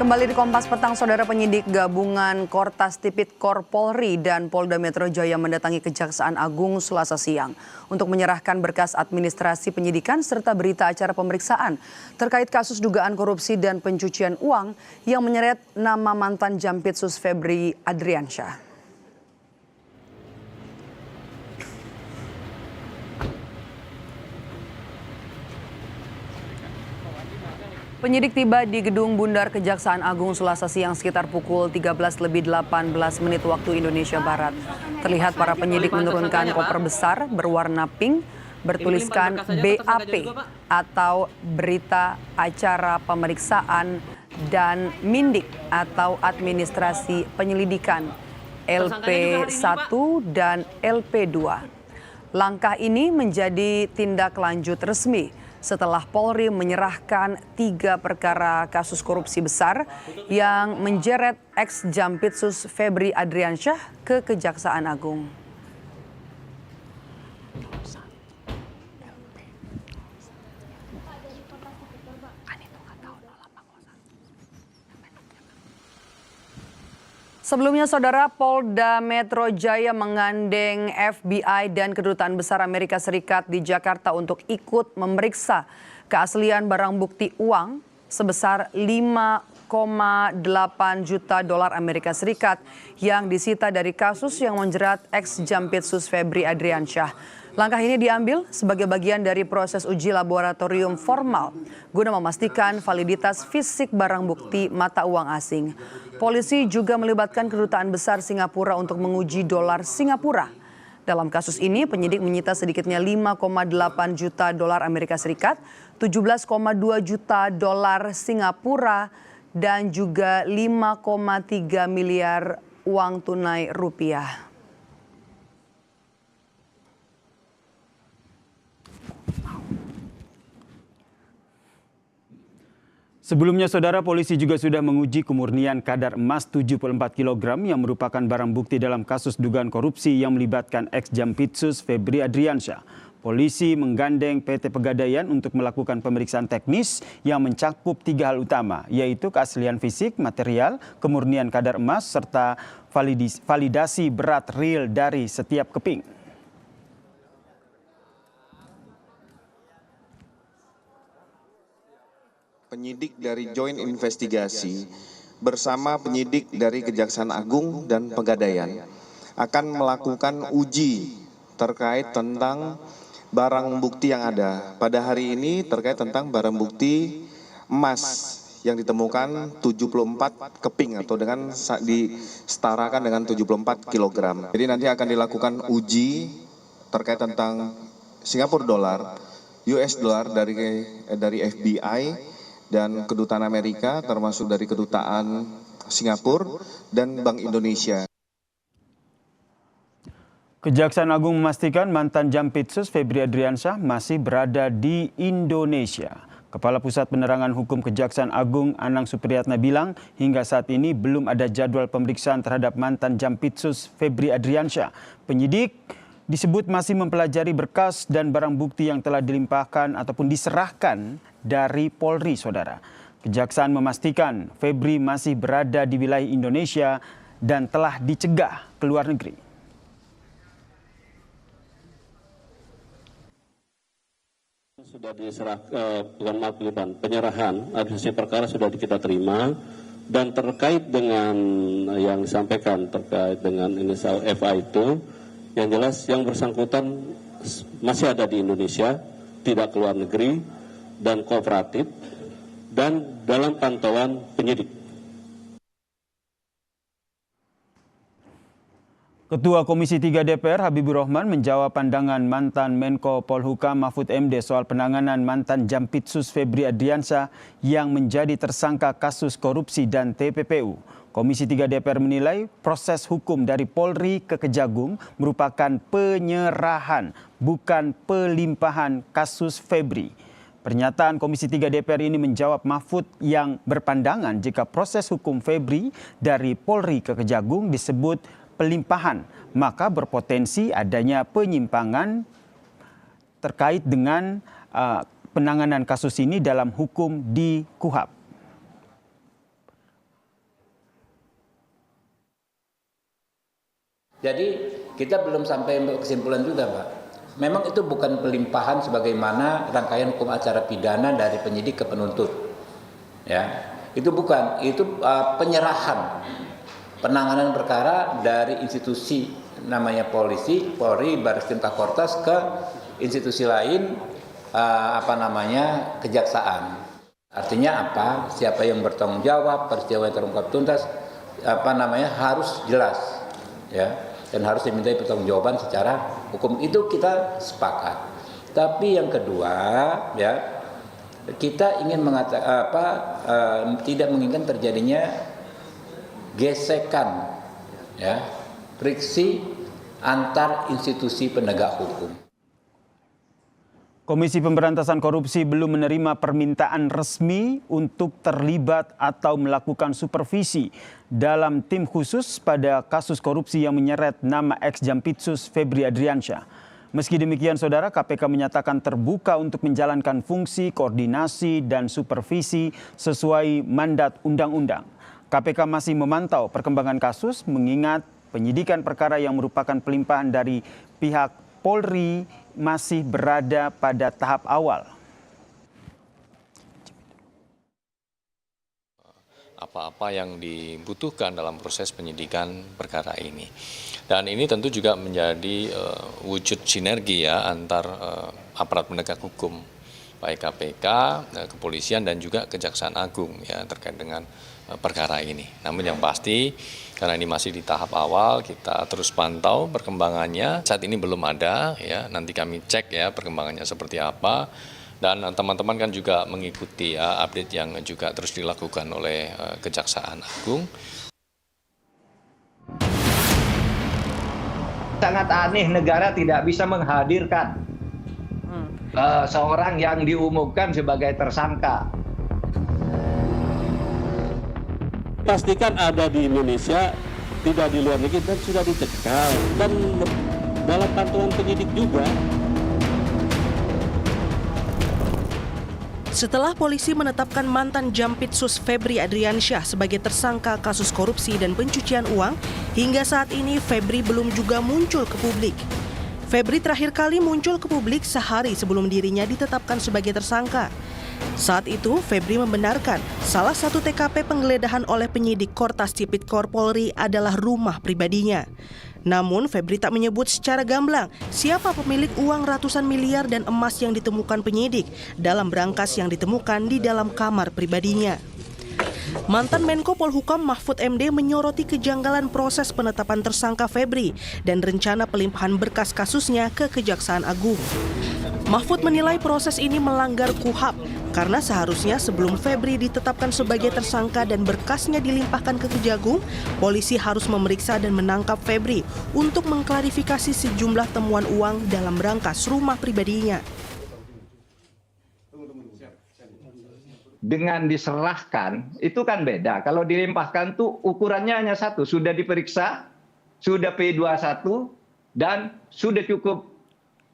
Kembali di Kompas Petang, Saudara, penyidik gabungan Kortas Tipikor Polri dan Polda Metro Jaya mendatangi Kejaksaan Agung Selasa siang untuk menyerahkan berkas administrasi penyidikan serta berita acara pemeriksaan terkait kasus dugaan korupsi dan pencucian uang yang menyeret nama mantan Jampitsus Febri Adriansyah. Penyidik tiba di Gedung Bundar Kejaksaan Agung Selasa siang sekitar pukul 13:18 waktu Indonesia Barat. Terlihat para penyidik menurunkan koper besar berwarna pink bertuliskan BAP atau Berita Acara Pemeriksaan dan Mindik atau Administrasi Penyelidikan LP1 dan LP2. Langkah ini menjadi tindak lanjut resmi setelah Polri menyerahkan 3 perkara kasus korupsi besar yang menjeret ex-Jampitsus Febri Adriansyah ke Kejaksaan Agung. Sebelumnya, Saudara, Polda Metro Jaya menggandeng FBI dan Kedutaan Besar Amerika Serikat di Jakarta untuk ikut memeriksa keaslian barang bukti uang sebesar 5,8 juta dolar Amerika Serikat yang disita dari kasus yang menjerat ex-Jampitsus Febri Adriansyah. Langkah ini diambil sebagai bagian dari proses uji laboratorium formal guna memastikan validitas fisik barang bukti mata uang asing. Polisi juga melibatkan Kedutaan Besar Singapura untuk menguji dolar Singapura. Dalam kasus ini, penyidik menyita sedikitnya 5,8 juta dolar Amerika Serikat, 17,2 juta dolar Singapura, dan juga 5,3 miliar uang tunai rupiah. Sebelumnya, Saudara, polisi juga sudah menguji kemurnian kadar emas 74 kg yang merupakan barang bukti dalam kasus dugaan korupsi yang melibatkan ex-Jampitsus Febri Adriansyah. Polisi menggandeng PT Pegadaian untuk melakukan pemeriksaan teknis yang mencakup 3 hal utama, yaitu keaslian fisik, material, kemurnian kadar emas, serta validasi berat real dari setiap keping. Penyidik dari Joint Investigasi bersama penyidik dari Kejaksaan Agung dan Pegadaian akan melakukan uji terkait tentang barang bukti yang ada. Pada hari ini terkait tentang barang bukti emas yang ditemukan 74 keping atau dengan disetarakan dengan 74 kg. Jadi nanti akan dilakukan uji terkait tentang Singapura dolar, US dollar dari FBI dan Kedutaan Amerika, termasuk dari Kedutaan Singapura dan Bank Indonesia. Kejaksaan Agung memastikan mantan Jampitsus Febri Adriansyah masih berada di Indonesia. Kepala Pusat Penerangan Hukum Kejaksaan Agung Anang Supriyatna bilang hingga saat ini belum ada jadwal pemeriksaan terhadap mantan Jampitsus Febri Adriansyah. Penyidik disebut masih mempelajari berkas dan barang bukti yang telah dilimpahkan ataupun diserahkan dari Polri, Saudara. Kejaksaan memastikan Febri masih berada di wilayah Indonesia dan telah dicegah ke luar negeri. Sudah penyerahan administrasi perkara sudah kita terima, dan terkait dengan yang disampaikan terkait dengan inisial FA itu, yang jelas yang bersangkutan masih ada di Indonesia, tidak keluar negeri dan kooperatif dan dalam pantauan penyidik. Ketua Komisi 3 DPR Habibur Rahman menjawab pandangan mantan Menko Polhukam Mahfud MD soal penanganan mantan Jampitsus Febri Adriansyah yang menjadi tersangka kasus korupsi dan TPPU. Komisi 3 DPR menilai proses hukum dari Polri ke Kejagung merupakan penyerahan, bukan pelimpahan kasus Febri. Pernyataan Komisi 3 DPR ini menjawab Mahfud yang berpandangan jika proses hukum Febri dari Polri ke Kejagung disebut pelimpahan, maka berpotensi adanya penyimpangan terkait dengan penanganan kasus ini dalam hukum di KUHP. Jadi kita belum sampai kesimpulan juga, Pak. Memang itu bukan pelimpahan sebagaimana rangkaian hukum acara pidana dari penyidik ke penuntut. Ya, itu bukan, itu penyerahan penanganan perkara dari institusi namanya polisi, Polri, Barreskrim Kortas ke institusi lain, kejaksaan. Artinya apa? Siapa yang bertanggung jawab, peristiwa yang terungkap tuntas, harus jelas, ya. Dan harus dimintai pertanggungjawaban secara hukum, itu kita sepakat. Tapi yang kedua, ya, kita ingin tidak menginginkan terjadinya gesekan, ya, friksi antar institusi penegak hukum. Komisi Pemberantasan Korupsi belum menerima permintaan resmi untuk terlibat atau melakukan supervisi dalam tim khusus pada kasus korupsi yang menyeret nama ex-Jampitsus Febri Adriansyah. Meski demikian, Saudara, KPK menyatakan terbuka untuk menjalankan fungsi koordinasi dan supervisi sesuai mandat undang-undang. KPK masih memantau perkembangan kasus mengingat penyidikan perkara yang merupakan pelimpahan dari pihak Polri masih berada pada tahap awal. Apa-apa yang dibutuhkan dalam proses penyidikan perkara ini. Dan ini tentu juga menjadi wujud sinergi ya antar aparat penegak hukum, baik KPK, kepolisian dan juga Kejaksaan Agung ya terkait dengan perkara ini. Namun yang pasti karena ini masih di tahap awal, kita terus pantau perkembangannya. Saat ini belum ada ya, nanti kami cek ya perkembangannya seperti apa. Dan teman-teman kan juga mengikuti ya, update yang juga terus dilakukan oleh Kejaksaan Agung. Sangat aneh negara tidak bisa menghadirkan seorang yang diumumkan sebagai tersangka. Pastikan ada di Indonesia, tidak di luar negeri, dan sudah dicekal. Dan dalam pantauan penyidik juga. Setelah polisi menetapkan mantan Jampitsus Febri Adriansyah sebagai tersangka kasus korupsi dan pencucian uang, hingga saat ini Febri belum juga muncul ke publik. Febri terakhir kali muncul ke publik sehari sebelum dirinya ditetapkan sebagai tersangka. Saat itu, Febri membenarkan salah satu TKP penggeledahan oleh penyidik Kortas Tipikor Polri adalah rumah pribadinya. Namun, Febri tak menyebut secara gamblang siapa pemilik uang ratusan miliar dan emas yang ditemukan penyidik dalam berangkas yang ditemukan di dalam kamar pribadinya. Mantan Menko Polhukam Mahfud MD menyoroti kejanggalan proses penetapan tersangka Febri dan rencana pelimpahan berkas kasusnya ke Kejaksaan Agung. Mahfud menilai proses ini melanggar KUHAP karena seharusnya sebelum Febri ditetapkan sebagai tersangka dan berkasnya dilimpahkan ke Kejagung, polisi harus memeriksa dan menangkap Febri untuk mengklarifikasi sejumlah temuan uang dalam berangkas rumah pribadinya. Dengan diserahkan itu kan beda. Kalau dilimpahkan tuh ukurannya hanya satu, sudah diperiksa, sudah P21 dan sudah cukup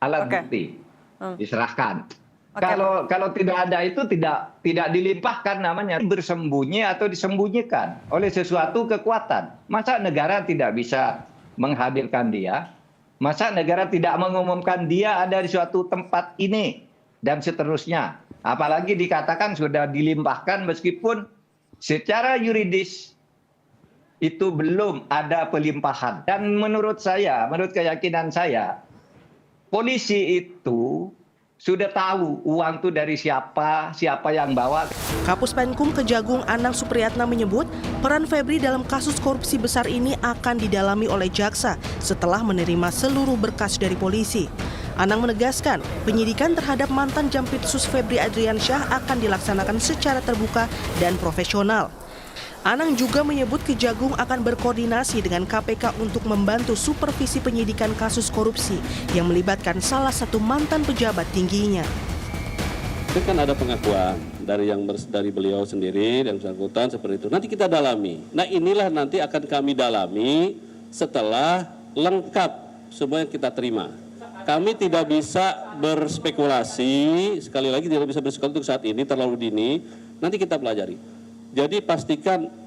alat bukti. Diserahkan. Kalau tidak ada itu tidak dilimpahkan, namanya bersembunyi atau disembunyikan oleh sesuatu kekuatan. Masa negara tidak bisa menghadirkan dia? Masa negara tidak mengumumkan dia ada di suatu tempat ini dan seterusnya? Apalagi dikatakan sudah dilimpahkan meskipun secara yuridis itu belum ada pelimpahan. Dan menurut saya, menurut keyakinan saya, polisi itu sudah tahu uang itu dari siapa yang bawa. Kapus Penkum Kejagung Anang Supriyatna menyebut peran Febri dalam kasus korupsi besar ini akan didalami oleh jaksa setelah menerima seluruh berkas dari polisi. Anang menegaskan penyidikan terhadap mantan Jampitsus Febri Adriansyah akan dilaksanakan secara terbuka dan profesional. Anang juga menyebut Kejagung akan berkoordinasi dengan KPK untuk membantu supervisi penyidikan kasus korupsi yang melibatkan salah satu mantan pejabat tingginya. Itu kan ada pengakuan dari beliau sendiri dan bersangkutan seperti itu. Nanti kita dalami. Nah inilah nanti akan kami dalami setelah lengkap semua yang kita terima. Kami tidak bisa berspekulasi, sekali lagi tidak bisa berspekulasi untuk saat ini, terlalu dini, nanti kita pelajari. Jadi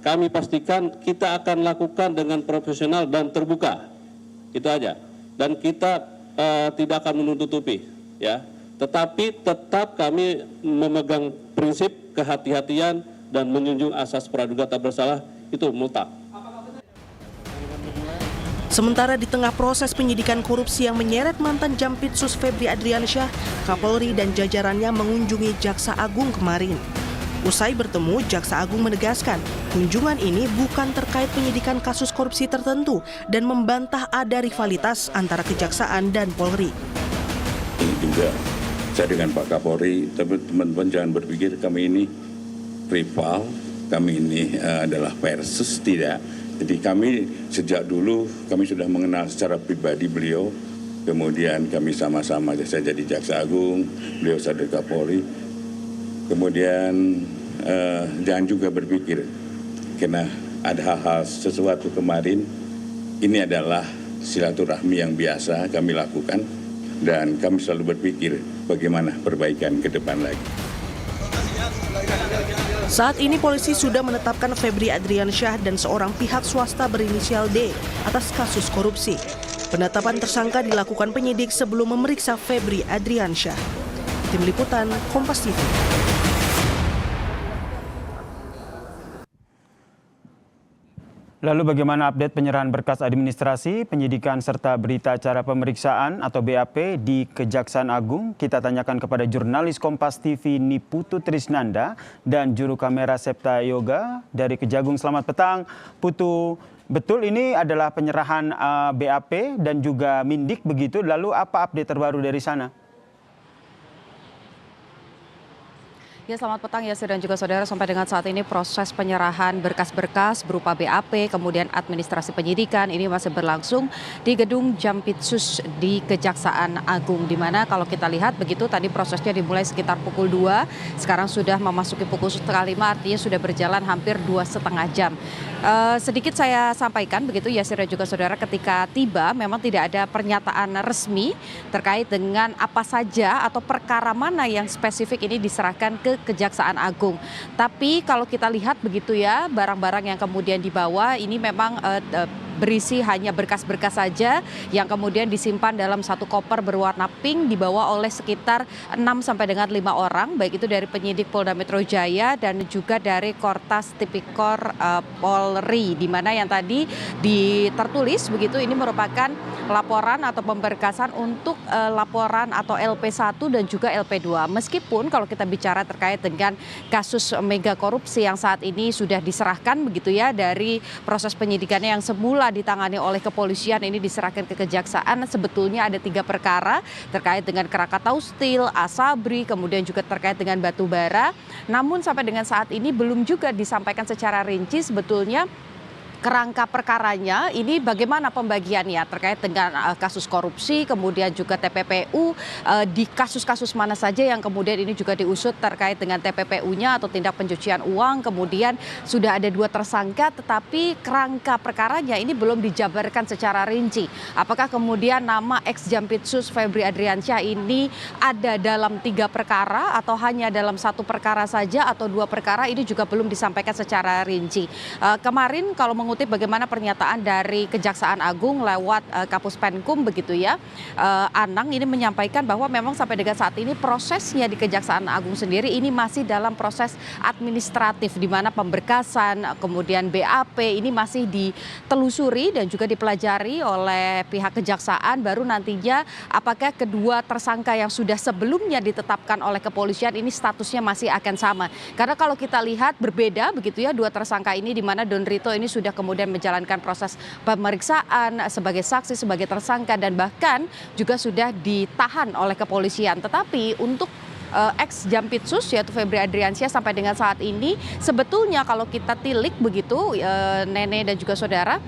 kami pastikan kita akan lakukan dengan profesional dan terbuka. Itu aja. Dan kita tidak akan menutupi, ya. Tetapi tetap kami memegang prinsip kehati-hatian dan menjunjung asas praduga tak bersalah, itu mutlak. Sementara di tengah proses penyidikan korupsi yang menyeret mantan Jampitsus Febri Adriansyah, Kapolri dan jajarannya mengunjungi Jaksa Agung kemarin. Usai bertemu, Jaksa Agung menegaskan kunjungan ini bukan terkait penyidikan kasus korupsi tertentu dan membantah ada rivalitas antara Kejaksaan dan Polri. Ini juga saya dengan Pak Kapolri, tapi teman-teman jangan berpikir kami ini rival, kami ini adalah versus, tidak. Jadi kami sejak dulu kami sudah mengenal secara pribadi beliau, kemudian kami sama-sama, saya jadi Jaksa Agung, beliau jadi Kapolri. Kemudian jangan juga berpikir karena ada hal-hal sesuatu kemarin, ini adalah silaturahmi yang biasa kami lakukan dan kami selalu berpikir bagaimana perbaikan ke depan lagi. Saat ini polisi sudah menetapkan Febri Adriansyah dan seorang pihak swasta berinisial D atas kasus korupsi. Penetapan tersangka dilakukan penyidik sebelum memeriksa Febri Adriansyah. Tim Liputan, Kompas TV. Lalu bagaimana update penyerahan berkas administrasi, penyidikan serta berita acara pemeriksaan atau BAP di Kejaksaan Agung? Kita tanyakan kepada jurnalis Kompas TV Niputu Trisnanda dan juru kamera Septa Yoga dari Kejagung. Selamat petang, Putu. Betul ini adalah penyerahan BAP dan juga Mindik begitu. Lalu apa update terbaru dari sana? Ya, selamat petang Yasir dan juga saudara. Sampai dengan saat ini proses penyerahan berkas-berkas berupa BAP, kemudian administrasi penyidikan ini masih berlangsung di gedung Jampitsus di Kejaksaan Agung. Di mana kalau kita lihat begitu tadi prosesnya dimulai sekitar pukul 2, sekarang sudah memasuki pukul 4:30, artinya sudah berjalan hampir 2,5 jam. Sedikit saya sampaikan begitu Yasir dan juga saudara, ketika tiba memang tidak ada pernyataan resmi terkait dengan apa saja atau perkara mana yang spesifik ini diserahkan ke Kejaksaan Agung. Tapi kalau kita lihat begitu ya, barang-barang yang kemudian dibawa ini memang berisi hanya berkas-berkas saja yang kemudian disimpan dalam satu koper berwarna pink, dibawa oleh sekitar 6 sampai dengan 5 orang, baik itu dari penyidik Polda Metro Jaya dan juga dari Kortas Tipikor Polri, di mana yang tadi tertulis begitu ini merupakan laporan atau pemberkasan untuk laporan atau LP1 dan juga LP2. Meskipun kalau kita bicara terkait dengan kasus mega korupsi yang saat ini sudah diserahkan begitu ya, dari proses penyidikannya yang semula ditangani oleh kepolisian ini diserahkan ke kejaksaan, sebetulnya ada 3 perkara terkait dengan Krakatau Steel, Asabri, kemudian juga terkait dengan batu bara. Namun sampai dengan saat ini belum juga disampaikan secara rinci sebetulnya kerangka perkaranya ini bagaimana pembagiannya terkait dengan kasus korupsi, kemudian juga TPPU, di kasus-kasus mana saja yang kemudian ini juga diusut terkait dengan TPPU-nya atau tindak pencucian uang. Kemudian sudah ada 2 tersangka, tetapi kerangka perkaranya ini belum dijabarkan secara rinci. Apakah kemudian nama ex Jampitsus Febri Adriansyah ini ada dalam 3 perkara atau hanya dalam 1 perkara saja atau 2 perkara, ini juga belum disampaikan secara rinci. Kemarin kalau mengutip bagaimana pernyataan dari Kejaksaan Agung lewat Kapus Penkum begitu ya, Anang ini menyampaikan bahwa memang sampai dengan saat ini prosesnya di Kejaksaan Agung sendiri ini masih dalam proses administratif, di mana pemberkasan kemudian BAP ini masih ditelusuri dan juga dipelajari oleh pihak kejaksaan, baru nantinya apakah kedua tersangka yang sudah sebelumnya ditetapkan oleh kepolisian ini statusnya masih akan sama. Karena kalau kita lihat berbeda begitu ya, 2 tersangka ini, di mana Don Rito ini sudah kemudian menjalankan proses pemeriksaan sebagai saksi, sebagai tersangka, dan bahkan juga sudah ditahan oleh kepolisian. Tetapi untuk ex Jampitsus yaitu Febri Adriansyah sampai dengan saat ini sebetulnya kalau kita tilik begitu Nenek dan juga saudara,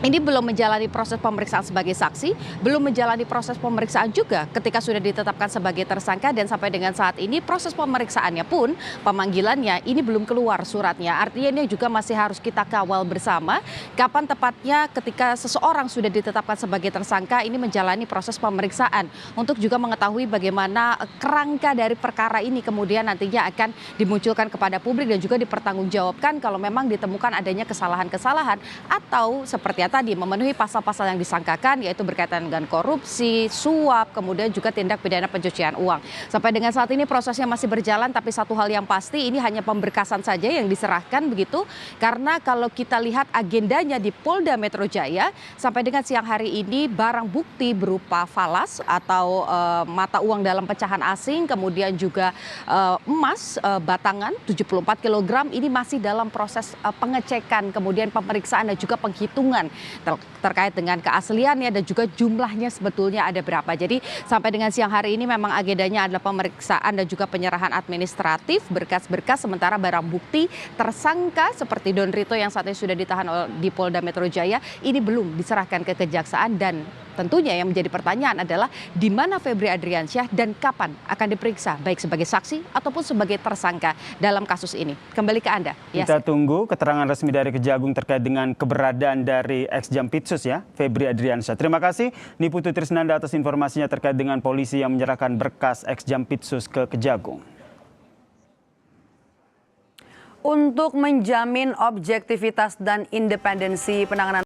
ini belum menjalani proses pemeriksaan sebagai saksi, belum menjalani proses pemeriksaan juga ketika sudah ditetapkan sebagai tersangka, dan sampai dengan saat ini proses pemeriksaannya pun, pemanggilannya ini belum keluar suratnya. Artinya ini juga masih harus kita kawal bersama kapan tepatnya ketika seseorang sudah ditetapkan sebagai tersangka ini menjalani proses pemeriksaan, untuk juga mengetahui bagaimana kerangka dari perkara ini kemudian nantinya akan dimunculkan kepada publik dan juga dipertanggungjawabkan kalau memang ditemukan adanya kesalahan-kesalahan atau seperti yang tadi memenuhi pasal-pasal yang disangkakan, yaitu berkaitan dengan korupsi, suap, kemudian juga tindak pidana pencucian uang. Sampai dengan saat ini prosesnya masih berjalan, tapi satu hal yang pasti ini hanya pemberkasan saja yang diserahkan begitu, karena kalau kita lihat agendanya di Polda Metro Jaya sampai dengan siang hari ini barang bukti berupa falas atau mata uang dalam pecahan asing, kemudian juga emas batangan 74 kg ini masih dalam proses pengecekan, kemudian pemeriksaan dan juga penghitungan terkait dengan keasliannya dan juga jumlahnya sebetulnya ada berapa. Jadi sampai dengan siang hari ini memang agendanya adalah pemeriksaan dan juga penyerahan administratif berkas-berkas, sementara barang bukti tersangka seperti Don Rito yang saat ini sudah ditahan di Polda Metro Jaya ini belum diserahkan ke kejaksaan, dan tentunya yang menjadi pertanyaan adalah di mana Febri Adriansyah dan kapan akan diperiksa baik sebagai saksi ataupun sebagai tersangka dalam kasus ini. Kembali ke Anda. Kita tunggu keterangan resmi dari Kejagung terkait dengan keberadaan dari ex-Jampitsus ya, Febri Adriansyah. Terima kasih Niputu Trisnanda atas informasinya terkait dengan polisi yang menyerahkan berkas ex-Jampitsus ke Kejagung. Untuk menjamin objektivitas dan independensi penanganan